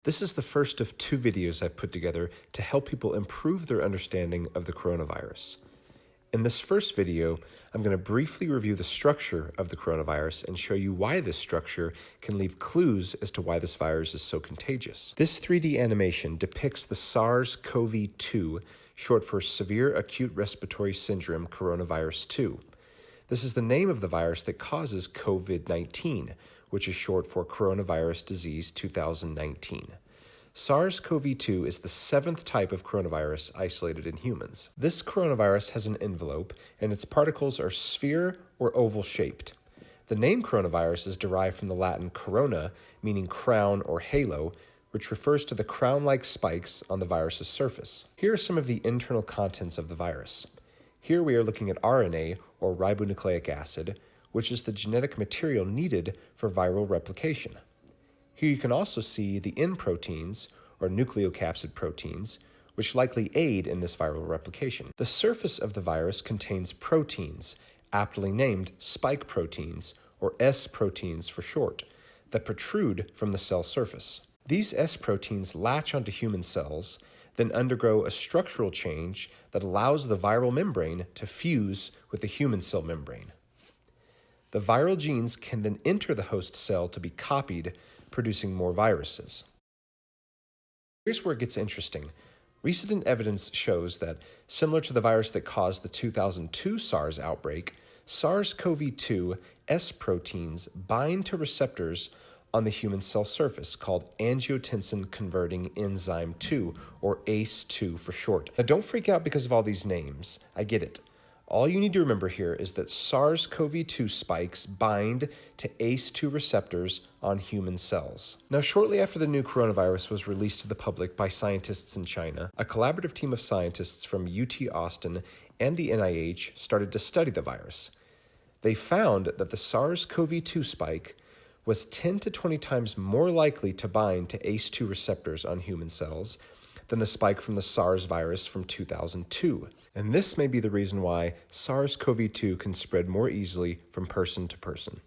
This is the first of two videos I've put together to help people improve their understanding of the coronavirus. In this first video, I'm going to briefly review the structure of the coronavirus and show you why this structure can leave clues as to why this virus is so contagious. This 3D animation depicts the SARS-CoV-2, short for Severe Acute Respiratory Syndrome Coronavirus 2. This is the name of the virus that causes COVID-19, which is short for Coronavirus Disease 2019. SARS-CoV-2 is the seventh type of coronavirus isolated in humans. This coronavirus has an envelope, and its particles are sphere or oval shaped. The name coronavirus is derived from the Latin corona, meaning crown or halo, which refers to the crown-like spikes on the virus's surface. Here are some of the internal contents of the virus. Here we are looking at RNA, or ribonucleic acid, which is the genetic material needed for viral replication. Here you can also see the N proteins, or nucleocapsid proteins, which likely aid in this viral replication. The surface of the virus contains proteins, aptly named spike proteins, or S proteins for short, that protrude from the cell surface. These S proteins latch onto human cells, then undergo a structural change that allows the viral membrane to fuse with the human cell membrane. The viral genes can then enter the host cell to be copied, producing more viruses. Here's where it gets interesting. Recent evidence shows that, similar to the virus that caused the 2002 SARS outbreak, SARS-CoV-2 S proteins bind to receptors on the human cell surface called angiotensin-converting enzyme 2, or ACE2 for short. Now don't freak out because of all these names. I get it. All you need to remember here is that SARS-CoV-2 spikes bind to ACE2 receptors on human cells. Now, shortly after the new coronavirus was released to the public by scientists in China, a collaborative team of scientists from UT Austin and the NIH started to study the virus. They found that the SARS-CoV-2 spike was 10 to 20 times more likely to bind to ACE2 receptors on human cells than the spike from the SARS virus from 2002. And this may be the reason why SARS-CoV-2 can spread more easily from person to person.